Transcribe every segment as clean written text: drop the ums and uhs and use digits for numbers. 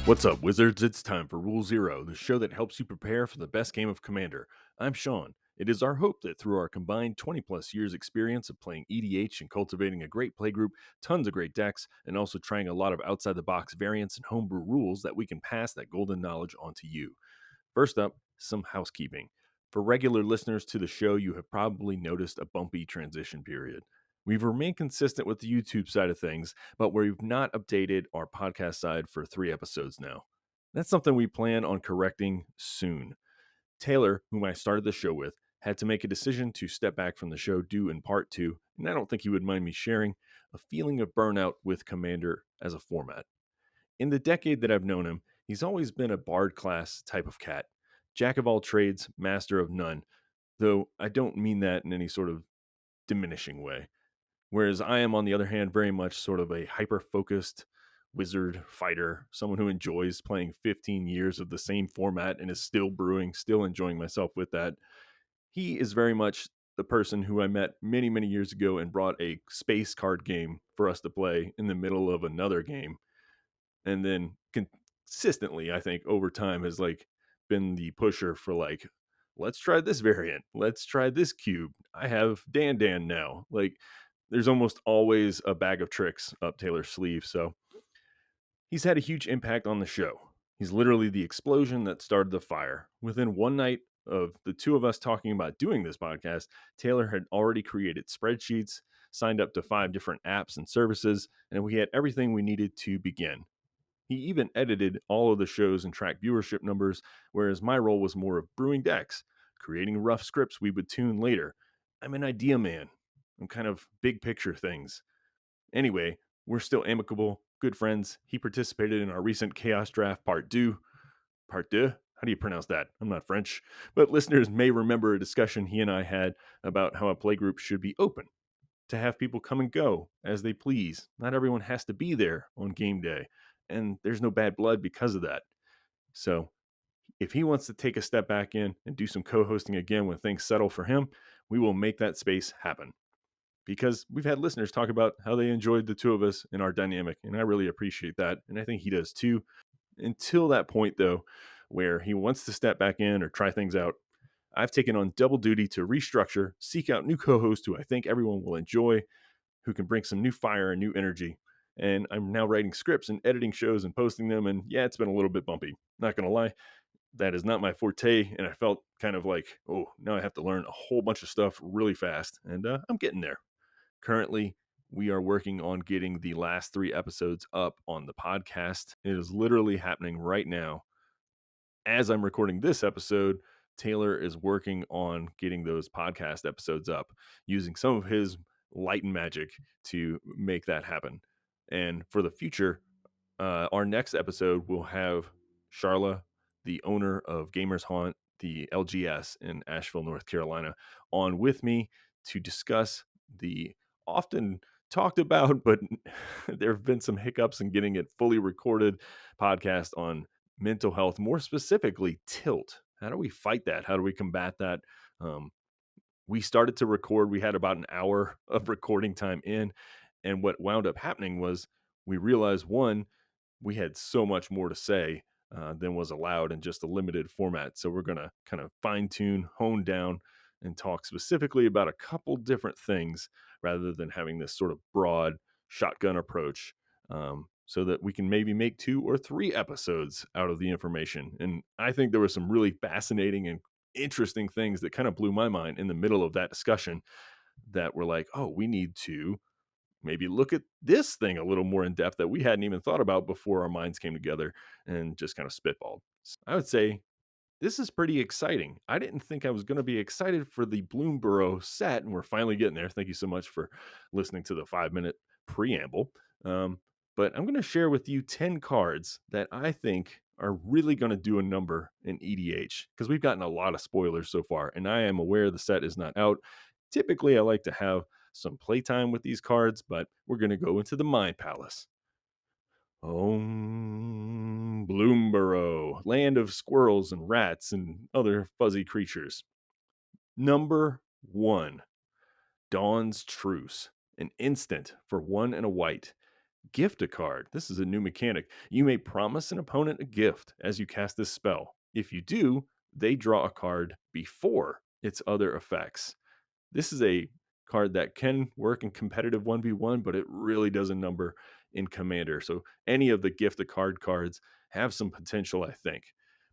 What's up, Wizards? It's time for Rule Zero, the show that helps you prepare for the best game of Commander. I'm Shawn. It is our hope that through our combined 20 plus years experience of playing EDH and cultivating a great playgroup, tons of great decks, and also trying a lot of outside the box variants and homebrew rules, that we can pass that golden knowledge on to you. First up, some housekeeping. For regular listeners to the show, you have probably noticed a bumpy transition period. We've remained consistent with the YouTube side of things, but we've not updated our podcast side for 3 episodes now. That's something we plan on correcting soon. Taylor, whom I started the show with, had to make a decision to step back from the show due in part to, and I don't think he would mind me sharing, a feeling of burnout with Commander as a format. In the decade that I've known him, he's always been a bard class type of cat. Jack of all trades, master of none, though I don't mean that in any sort of diminishing way. Whereas I am, on the other hand, very much sort of a hyper-focused wizard fighter, someone who enjoys playing 15 years of the same format and is still brewing, still enjoying myself with that. He is very much the person who I met many, many years ago and brought a space card game for us to play in the middle of another game. And then consistently, I think, over time has been the pusher for let's try this variant. Let's try this cube. I have Dan now. There's almost always a bag of tricks up Taylor's sleeve. So he's had a huge impact on the show. He's literally the explosion that started the fire. Within one night of the two of us talking about doing this podcast, Taylor had already created spreadsheets, signed up to 5 different apps and services, and we had everything we needed to begin. He even edited all of the shows and tracked viewership numbers, whereas my role was more of brewing decks, creating rough scripts we would tune later. I'm an idea man. I'm kind of big picture things. Anyway, we're still amicable, good friends. He participated in our recent Chaos Draft Part 2. Part 2? How do you pronounce that? I'm not French. But listeners may remember a discussion he and I had about how a playgroup should be open, to have people come and go as they please. Not everyone has to be there on game day, and there's no bad blood because of that. So if he wants to take a step back in and do some co-hosting again when things settle for him, we will make that space happen. Because we've had listeners talk about how they enjoyed the two of us in our dynamic, and I really appreciate that, and I think he does too. Until that point, though, where he wants to step back in or try things out, I've taken on double duty to restructure, seek out new co-hosts who I think everyone will enjoy, who can bring some new fire and new energy. And I'm now writing scripts and editing shows and posting them. And yeah, it's been a little bit bumpy. Not going to lie. That is not my forte. And I felt kind of like, oh, now I have to learn a whole bunch of stuff really fast. And I'm getting there. Currently, we are working on getting the last 3 episodes up on the podcast. It is literally happening right now. As I'm recording this episode, Taylor is working on getting those podcast episodes up using some of his light and magic to make that happen. And for the future, our next episode will have Charla, the owner of Gamers Haunt, the LGS in Asheville, North Carolina, on with me to discuss the often talked about, but there have been some hiccups in getting it fully recorded podcast on mental health, more specifically tilt. How do we fight that? How do we combat that? We started to record. We had about an hour of recording time in. And what wound up happening was we realized, one, we had so much more to say than was allowed in just a limited format. So we're going to kind of fine tune, hone down, and talk specifically about a couple different things rather than having this sort of broad shotgun approach. So that we can maybe make 2 or 3 episodes out of the information. And I think there were some really fascinating and interesting things that kind of blew my mind in the middle of that discussion that were like, oh, we need to maybe look at this thing a little more in depth that we hadn't even thought about before our minds came together and just kind of spitballed. I would say this is pretty exciting. I didn't think I was going to be excited for the Bloomburrow set, and we're finally getting there. Thank you so much for listening to the 5-minute preamble. But I'm going to share with you 10 cards that I think are really going to do a number in EDH, because we've gotten a lot of spoilers so far, and I am aware the set is not out. Typically, I like to have some playtime with these cards, but we're going to go into the Mind Palace. Bloomburrow, land of squirrels and rats and other fuzzy creatures. Number 1, Dawn's Truce, an instant for 1 and a white. Gift a card. This is a new mechanic. You may promise an opponent a gift as you cast this spell. If you do, they draw a card before its other effects. This is a card that can work in competitive 1v1, but it really doesn't number in Commander. So any of the gift a card cards have some potential, I think.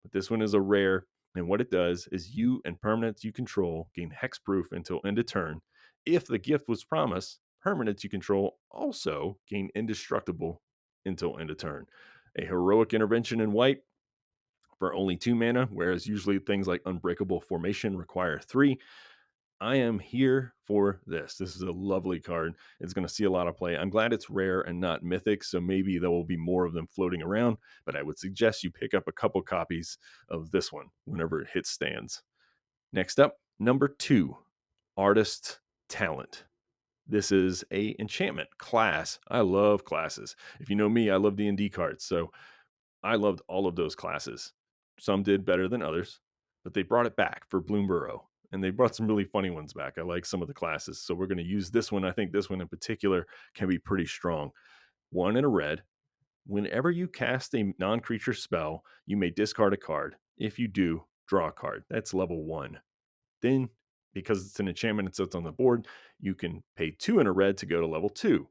But this one is a rare, and what it does is you and permanents you control gain hexproof until end of turn. If the gift was promised, permanents you control also gain indestructible until end of turn. A heroic intervention in white for only 2 mana, whereas usually things like Unbreakable Formation require 3. I am here for this. This is a lovely card. It's going to see a lot of play. I'm glad it's rare and not mythic, so maybe there will be more of them floating around, but I would suggest you pick up a couple copies of this one whenever it hits stands. Next up, number 2, Artist Talent. This is a enchantment class. I love classes. If you know me, I love D&D cards, so I loved all of those classes. Some did better than others, but they brought it back for Bloomburrow, and they brought some really funny ones back. I like some of the classes, so we're going to use this one. I think this one in particular can be pretty strong. 1 and a red. Whenever you cast a non-creature spell, you may discard a card. If you do, draw a card. That's level 1. Then, because it's an enchantment and sits on the board, you can pay 2 and a red to go to level 2.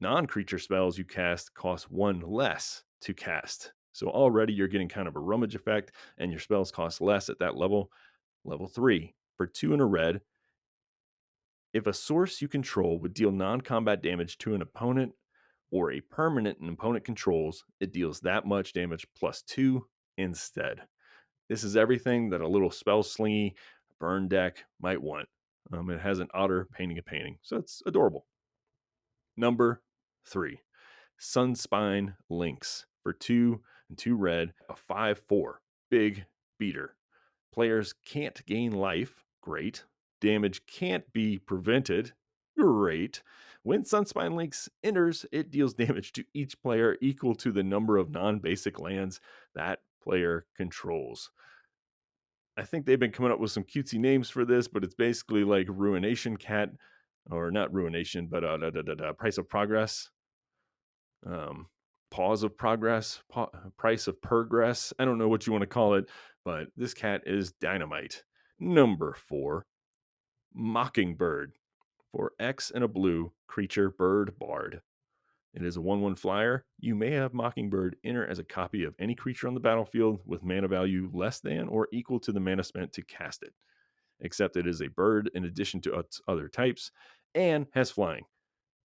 Non-creature spells you cast cost 1 less to cast. So already you're getting kind of a rummage effect, and your spells cost less at that level. Level 3, for 2 and a red, if a source you control would deal non-combat damage to an opponent or a permanent an opponent controls, it deals that much damage plus 2 instead. This is everything that a little spell slingy burn deck might want. It has an otter painting a painting, so it's adorable. Number 3, Sunbeam Links for 2 and 2 red, a 5/4 big beater. Players can't gain life, great. Damage can't be prevented, great. When Sunbeam Links enters, it deals damage to each player equal to the number of non-basic lands that player controls. I think they've been coming up with some cutesy names for this, but it's basically like Ruination Cat, or not Ruination, but Price of Progress. Pause of Progress, Price of Progress. I don't know what you want to call it, but this cat is dynamite. Number 4, Mockingbird. For X and a blue, creature bird bard. It is a 1/1 flyer. You may have Mockingbird enter as a copy of any creature on the battlefield with mana value less than or equal to the mana spent to cast it, except it is a bird in addition to its other types and has flying.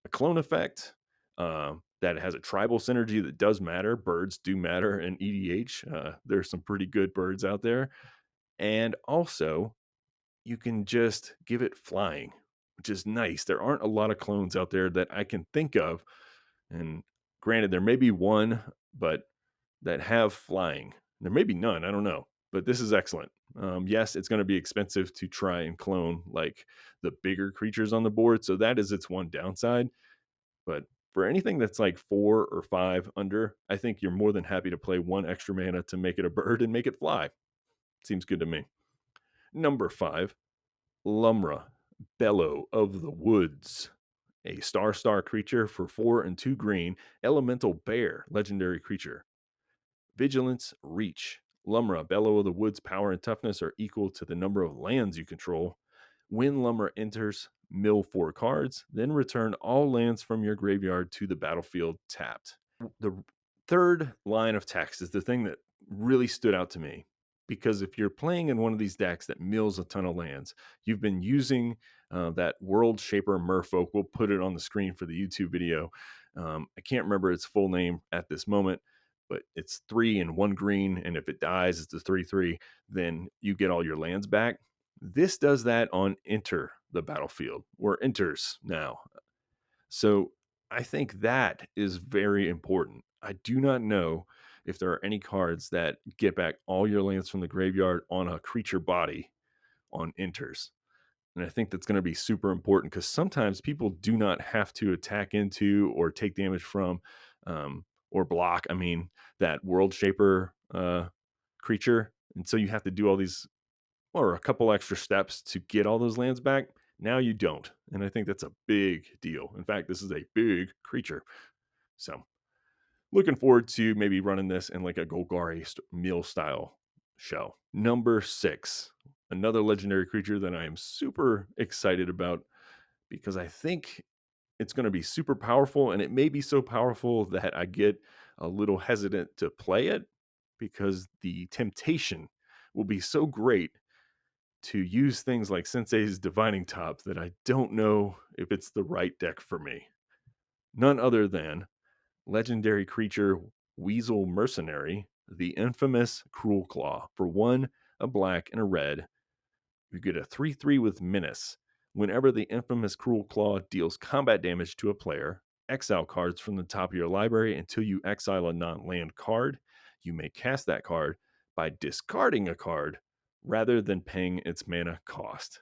A clone effect that has a tribal synergy that does matter. Birds do matter in EDH. There's some pretty good birds out there. And also, you can just give it flying, which is nice. There aren't a lot of clones out there that I can think of. And granted, there may be one, but that have flying. There may be none. I don't know. But this is excellent. Yes, it's going to be expensive to try and clone like the bigger creatures on the board. So that is its one downside. But for anything that's like 4 or 5 under, I think you're more than happy to play 1 extra mana to make it a bird and make it fly. Seems good to me. Number 5, Lumbra, Bellow of the Woods. A star creature for 4 and 2 green, elemental bear, legendary creature. Vigilance, reach. Lumbra, Bellow of the Woods, power and toughness are equal to the number of lands you control. When Lumbra enters, mill 4 cards, then return all lands from your graveyard to the battlefield tapped. The third line of text is the thing that really stood out to me, because if you're playing in one of these decks that mills a ton of lands, you've been using that World Shaper Merfolk. We'll put it on the screen for the YouTube video. I can't remember its full name at this moment, but it's 3 and 1 green, and if it dies, it's a 3/3. Then you get all your lands back. This does that on enter the battlefield, or enters now. So I think that is very important. I do not know if there are any cards that get back all your lands from the graveyard on a creature body on enters. And I think that's going to be super important because sometimes people do not have to attack into or take damage from or block. I mean, that World Shaper creature. And so you have to do all these or a couple extra steps to get all those lands back. Now you don't. And I think that's a big deal. In fact, this is a big creature. So looking forward to maybe running this in like a Golgari meal style show. Number 6, another legendary creature that I am super excited about because I think it's going to be super powerful, and it may be so powerful that I get a little hesitant to play it because the temptation will be so great to use things like Sensei's Divining Top that I don't know if it's the right deck for me. None other than legendary creature Weasel Mercenary, the infamous Cruel Claw. For 1, a black, and a red, you get a 3/3 with Menace. Whenever the infamous Cruel Claw deals combat damage to a player, exile cards from the top of your library until you exile a non-land card. You may cast that card by discarding a card rather than paying its mana cost.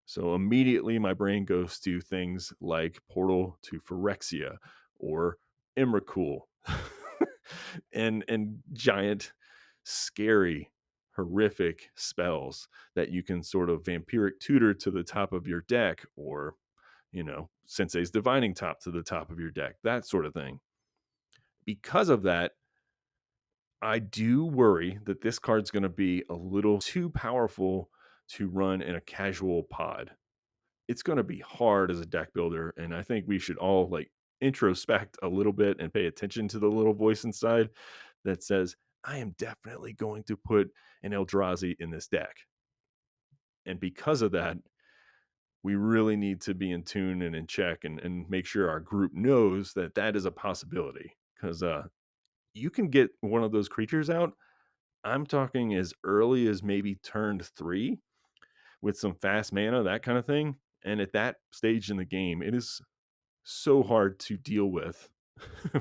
So immediately my brain goes to things like Portal to Phyrexia or Emrakul and giant, scary, horrific spells that you can sort of vampiric tutor to the top of your deck or, Sensei's Divining Top to the top of your deck, that sort of thing. Because of that, I do worry that this card's going to be a little too powerful to run in a casual pod. It's going to be hard as a deck builder, and I think we should all like introspect a little bit and pay attention to the little voice inside that says, I am definitely going to put an Eldrazi in this deck. And because of that, we really need to be in tune and in check and make sure our group knows that that is a possibility. Because you can get one of those creatures out. I'm talking as early as maybe turn 3 with some fast mana, that kind of thing. And at that stage in the game, it is so hard to deal with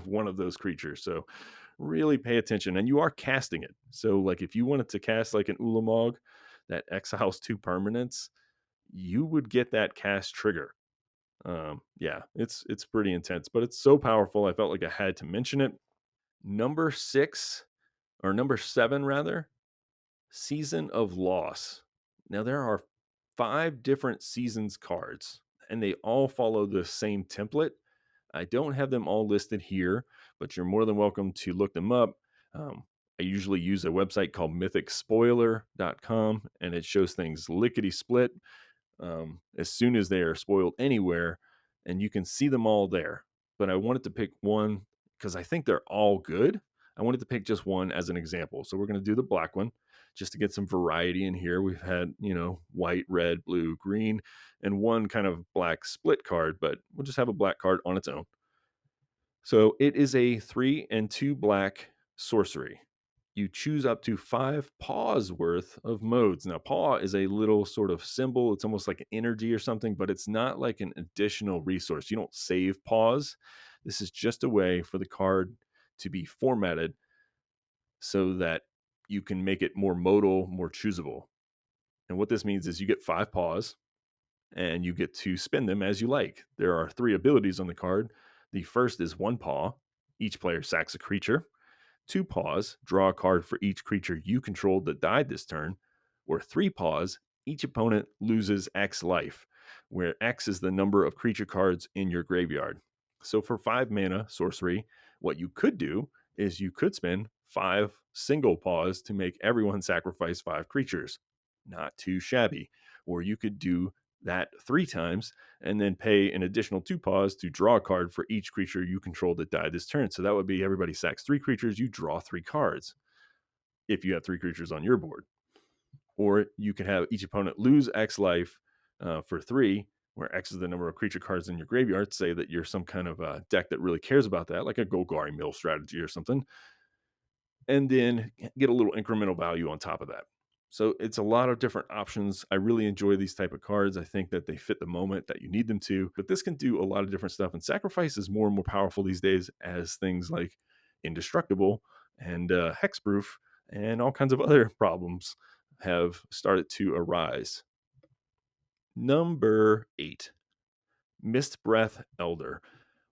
one of those creatures. So really pay attention. And you are casting it. So like if you wanted to cast like an Ulamog that exiles 2 permanents, you would get that cast trigger. Yeah, it's pretty intense, but it's so powerful. I felt like I had to mention it. Number 6 or number 7 rather, Season of Loss. Now, there are 5 different seasons cards, and they all follow the same template. I don't have them all listed here, but you're more than welcome to look them up. I usually use a website called mythicspoiler.com, and it shows things lickety split as soon as they are spoiled anywhere, and you can see them all there. But I wanted to pick one because I think they're all good. I wanted to pick just one as an example. So we're going to do the black one just to get some variety in here. We've had, white, red, blue, green, and one kind of black split card, but we'll just have a black card on its own. So it is a 3 and 2 black sorcery. You choose up to 5 paws worth of modes. Now, paw is a little sort of symbol. It's almost like an energy or something, but it's not like an additional resource. You don't save paws. This is just a way for the card to be formatted so that you can make it more modal, more choosable. And what this means is you get 5 paws and you get to spend them as you like. There are 3 abilities on the card. The first is 1 paw. Each player sacks a creature. 2 paws, draw a card for each creature you controlled that died this turn. Or 3 paws, each opponent loses X life, where X is the number of creature cards in your graveyard. So for 5 mana sorcery, what you could do is you could spend 5 single paws to make everyone sacrifice 5 creatures. Not too shabby. Or you could do that 3 times and then pay an additional 2 paws to draw a card for each creature you control that died this turn. So that would be everybody sacks 3 creatures, you draw 3 cards if you have 3 creatures on your board. Or you can have each opponent lose X life for 3, where X is the number of creature cards in your graveyard. Say that you're some kind of deck that really cares about that, like a Golgari Mill strategy or something, and then get a little incremental value on top of that. So it's a lot of different options. I really enjoy these type of cards. I think that they fit the moment that you need them to, but this can do a lot of different stuff. And Sacrifice is more and more powerful these days as things like Indestructible and Hexproof and all kinds of other problems have started to arise. Number 8, Mist Breath Elder.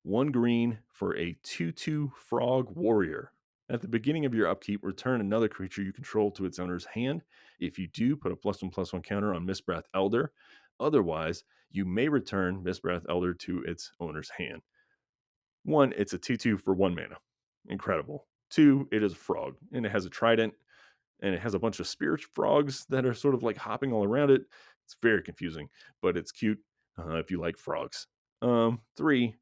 1 green for a 2/2 frog warrior. At the beginning of your upkeep, return another creature you control to its owner's hand. If you do, put a +1/+1 counter on Mistbreath Elder. Otherwise, you may return Mistbreath Elder to its owner's hand. 1, it's a 2/2 for 1 mana. Incredible. 2, it is a frog, and it has a trident, and it has a bunch of spirit frogs that are sort of like hopping all around it. It's very confusing, but it's cute if you like frogs. 3,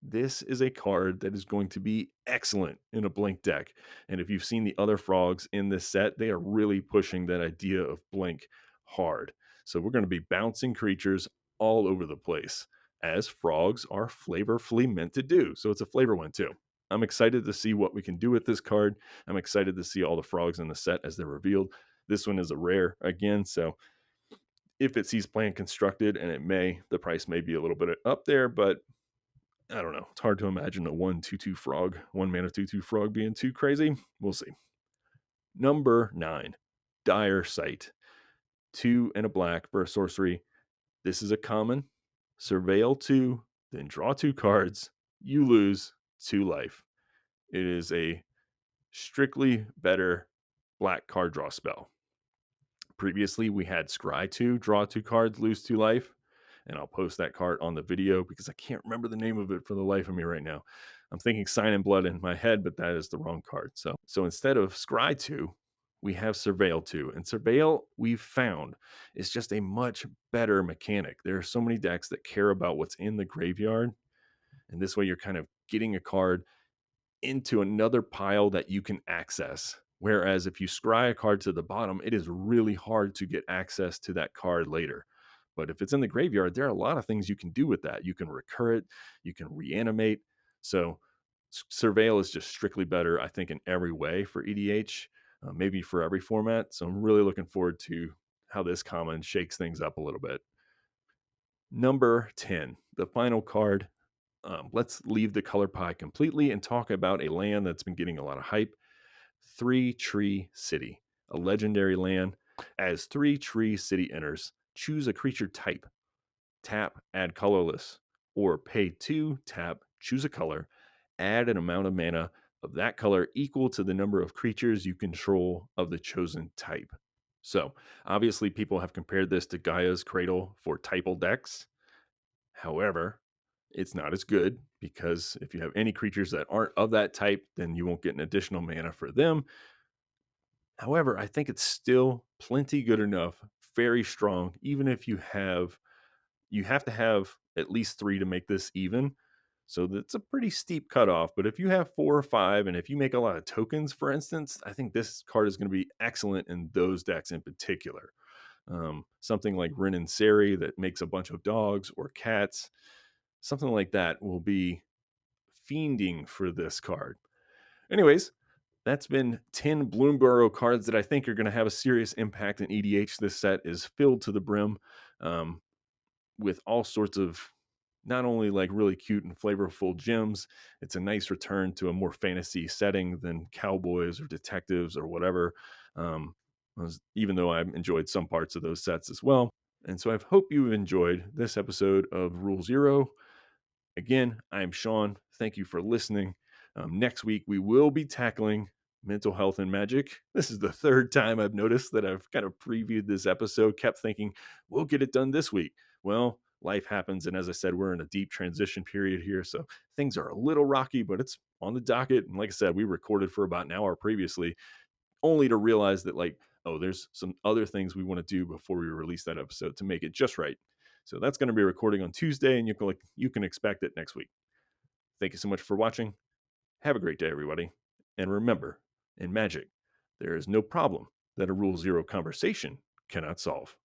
this is a card that is going to be excellent in a blink deck. And if you've seen the other frogs in this set, they are really pushing that idea of blink hard. So we're going to be bouncing creatures all over the place, as frogs are flavorfully meant to do. So it's a flavor one too. I'm excited to see what we can do with this card. I'm excited to see all the frogs in the set as they're revealed. This one is a rare again, so if it sees playing constructed, and the price may be a little bit up there, but I don't know. It's hard to imagine a 1/2/2 frog, 1 mana 2/2 frog being too crazy. We'll see. Number 9, Dire Sight. 2 and a black for a sorcery. This is a common. Surveil 2, then draw 2 cards. You lose 2 life. It is a strictly better black card draw spell. Previously, we had Scry 2, draw 2 cards, lose 2 life. And I'll post that card on the video because I can't remember the name of it for the life of me right now. I'm thinking Sign and Blood in my head, but that is the wrong card. So instead of Scry 2, we have Surveil 2. And Surveil, we've found, is just a much better mechanic. There are so many decks that care about what's in the graveyard. And this way you're kind of getting a card into another pile that you can access. Whereas if you scry a card to the bottom, it is really hard to get access to that card later. But if it's in the graveyard, there are a lot of things you can do with that. You can recur it, you can reanimate. So Surveil is just strictly better, I think, in every way for EDH, maybe for every format. So I'm really looking forward to how this common shakes things up a little bit. Number 10, the final card. Let's leave the color pie completely and talk about a land that's been getting a lot of hype. 3 Tree City, a legendary land. As 3 Tree City enters, choose a creature type. Tap, add colorless, or pay 2, tap, choose a color, add an amount of mana of that color equal to the number of creatures you control of the chosen type. So, obviously, people have compared this to Gaia's Cradle for typal decks. However, it's not as good because if you have any creatures that aren't of that type, then you won't get an additional mana for them. However, I think it's still plenty good enough, very strong, even if you have to have at least 3 to make this even. So that's a pretty steep cutoff. But if you have 4 or 5, and if you make a lot of tokens, for instance, I think this card is going to be excellent in those decks in particular. Something like Rin and Seri that makes a bunch of dogs or cats, something like that will be fiending for this card. Anyways, that's been 10 Bloomburrow cards that I think are going to have a serious impact in EDH. This set is filled to the brim with all sorts of not only like really cute and flavorful gems, it's a nice return to a more fantasy setting than cowboys or detectives or whatever. Even though I enjoyed some parts of those sets as well. And so I hope you've enjoyed this episode of Rule Zero. Again, I'm Shawn. Thank you for listening. Next week, we will be tackling mental health and magic. This is the third time I've noticed that I've kind of previewed this episode, kept thinking, we'll get it done this week. Well, life happens. And as I said, we're in a deep transition period here. So things are a little rocky, but it's on the docket. And like I said, we recorded for about an hour previously, only to realize that, like, oh, there's some other things we want to do before we release that episode to make it just right. So that's going to be recording on Tuesday, and you can expect it next week. Thank you so much for watching. Have a great day, everybody. And remember, in Magic, there is no problem that a Rule Zero conversation cannot solve.